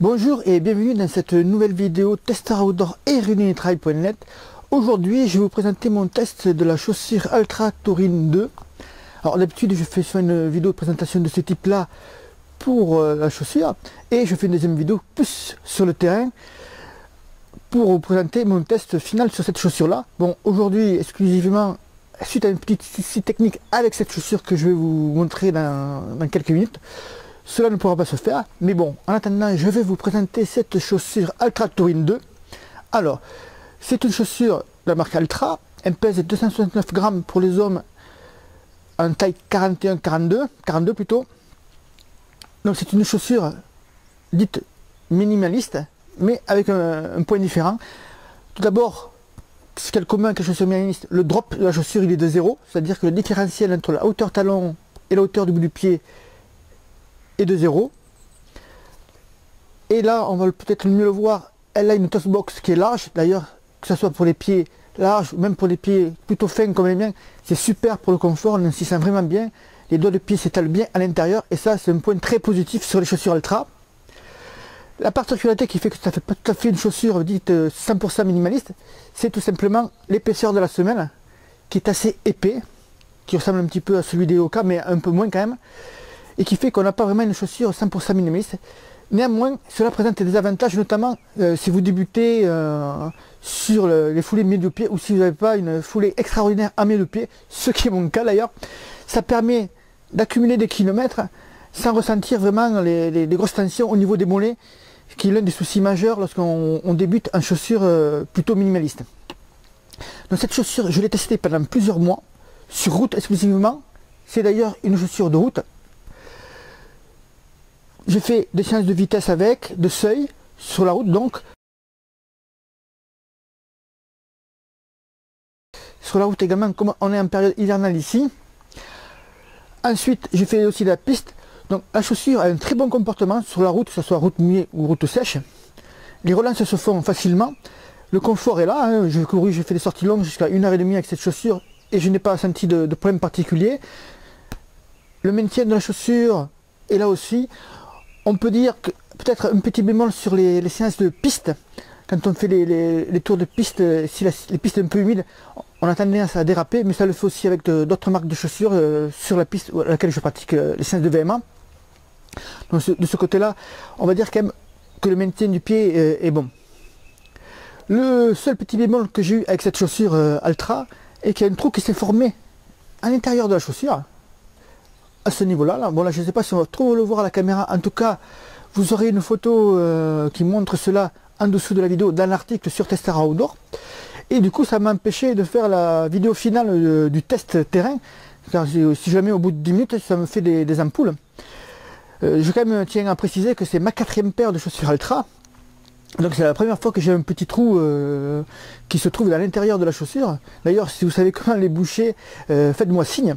Bonjour et bienvenue dans cette nouvelle vidéo Testara Outdoor et RuningTrail.net. Aujourd'hui je vais vous présenter mon test de la chaussure Altra Taurine 2. Alors d'habitude je fais soit une vidéo de présentation de ce type là pour la chaussure et je fais une deuxième vidéo plus sur le terrain pour vous présenter mon test final sur cette chaussure là. Bon, aujourd'hui exclusivement suite à une petite souci technique avec cette chaussure que je vais vous montrer dans quelques minutes. Cela ne pourra pas se faire, mais bon, en attendant, je vais vous présenter cette chaussure Altra Taurine 2. Alors, c'est une chaussure de la marque Altra, elle pèse 269 grammes pour les hommes en taille 41-42 plutôt. Donc c'est une chaussure dite minimaliste, mais avec un point différent. Tout d'abord, ce qu'elle commun avec la chaussure minimaliste, le drop de la chaussure il est de 0, c'est-à-dire que le différentiel entre la hauteur talon et la hauteur du bout du pied de 0. Et là on va peut-être mieux le voir, elle a une toss box qui est large, d'ailleurs que ce soit pour les pieds larges ou même pour les pieds plutôt fins comme les miens, c'est super pour le confort, on s'y sent vraiment bien, les doigts de pied s'étalent bien à l'intérieur et ça c'est un point très positif sur les chaussures Altra. La particularité qui fait que ça fait pas tout à fait une chaussure dite 100% minimaliste, c'est tout simplement l'épaisseur de la semelle qui est assez épais, qui ressemble un petit peu à celui des Hoka mais un peu moins quand même, et qui fait qu'on n'a pas vraiment une chaussure 100% minimaliste. Néanmoins, cela présente des avantages, notamment si vous débutez sur les foulées milieu de pied ou si vous n'avez pas une foulée extraordinaire à milieu de pied, ce qui est mon cas d'ailleurs. Ça permet d'accumuler des kilomètres sans ressentir vraiment les grosses tensions au niveau des mollets, qui est l'un des soucis majeurs lorsqu'on débute en chaussure plutôt minimaliste. Donc cette chaussure, je l'ai testée pendant plusieurs mois, sur route exclusivement. C'est d'ailleurs une chaussure de route. J'ai fait des séances de vitesse avec, de seuil, sur la route donc. Sur la route également, comme on est en période hivernale ici. Ensuite, j'ai fait aussi de la piste. Donc la chaussure a un très bon comportement sur la route, que ce soit route mouillée ou route sèche. Les relances se font facilement. Le confort est là, hein. J'ai fait des sorties longues jusqu'à 1h30 avec cette chaussure et je n'ai pas senti de problème particulier. Le maintien de la chaussure est là aussi. On peut dire que peut-être un petit bémol sur les séances de piste. Quand on fait les tours de piste, si les pistes un peu humides, on a tendance à déraper, mais ça le fait aussi avec d'autres marques de chaussures sur la piste à laquelle je pratique les séances de VMA. Donc de ce côté-là, on va dire quand même que le maintien du pied est bon. Le seul petit bémol que j'ai eu avec cette chaussure Altra est qu'il y a un trou qui s'est formé à l'intérieur de la chaussure. À ce niveau-là, bon là je ne sais pas si on va trop le voir à la caméra, en tout cas vous aurez une photo qui montre cela en dessous de la vidéo dans l'article sur Testara Outdoor. Et du coup ça m'a empêché de faire la vidéo finale du test terrain, car si je la mets au bout de 10 minutes ça me fait des ampoules. Je quand même tiens à préciser que c'est ma 4e paire de chaussures Altra, donc c'est la première fois que j'ai un petit trou qui se trouve à l'intérieur de la chaussure. D'ailleurs si vous savez comment les boucher, faites-moi signe.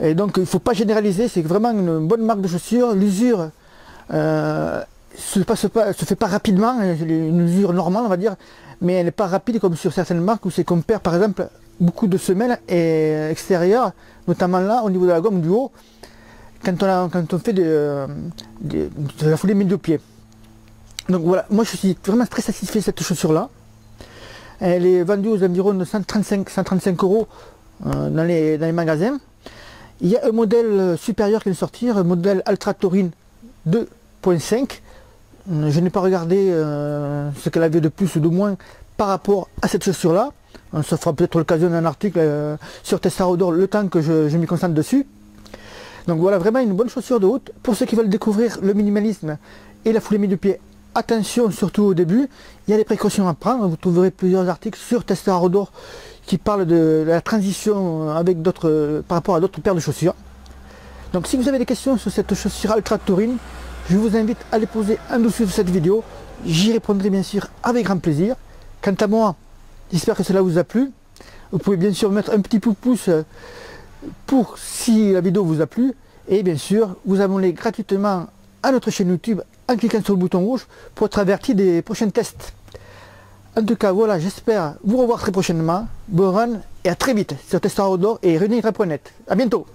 Et donc il ne faut pas généraliser, c'est vraiment une bonne marque de chaussures. L'usure se fait pas rapidement, une usure normale on va dire, mais elle n'est pas rapide comme sur certaines marques où c'est qu'on perd par exemple beaucoup de semelles extérieures, notamment là au niveau de la gomme du haut, quand on fait de la foulée milieu de pied. Donc voilà, moi je suis vraiment très satisfait de cette chaussure là. Elle est vendue aux environs de 135 € dans les magasins. Il y a un modèle supérieur qui vient de sortir, un modèle Altra Taurine 2.5. Je n'ai pas regardé ce qu'elle avait de plus ou de moins par rapport à cette chaussure là. Ça fera peut-être l'occasion d'un article sur Testara Outdoor le temps que je m'y concentre dessus. Donc voilà, vraiment une bonne chaussure de route. Pour ceux qui veulent découvrir le minimalisme et la foulée milieu de pied, attention surtout au début, il y a des précautions à prendre. Vous trouverez plusieurs articles sur Testara Outdoor qui parle de la transition avec par rapport à d'autres paires de chaussures. Donc si vous avez des questions sur cette chaussure Altra Taurine, je vous invite à les poser en dessous de cette vidéo. J'y répondrai bien sûr avec grand plaisir. Quant à moi, j'espère que cela vous a plu. Vous pouvez bien sûr mettre un petit pouce pour si la vidéo vous a plu. Et bien sûr, vous abonnez gratuitement à notre chaîne YouTube en cliquant sur le bouton rouge pour être averti des prochains tests. En tout cas, voilà, j'espère vous revoir très prochainement. Bon run et à très vite sur Testara Outdoor et RuningTrail.net. A bientôt.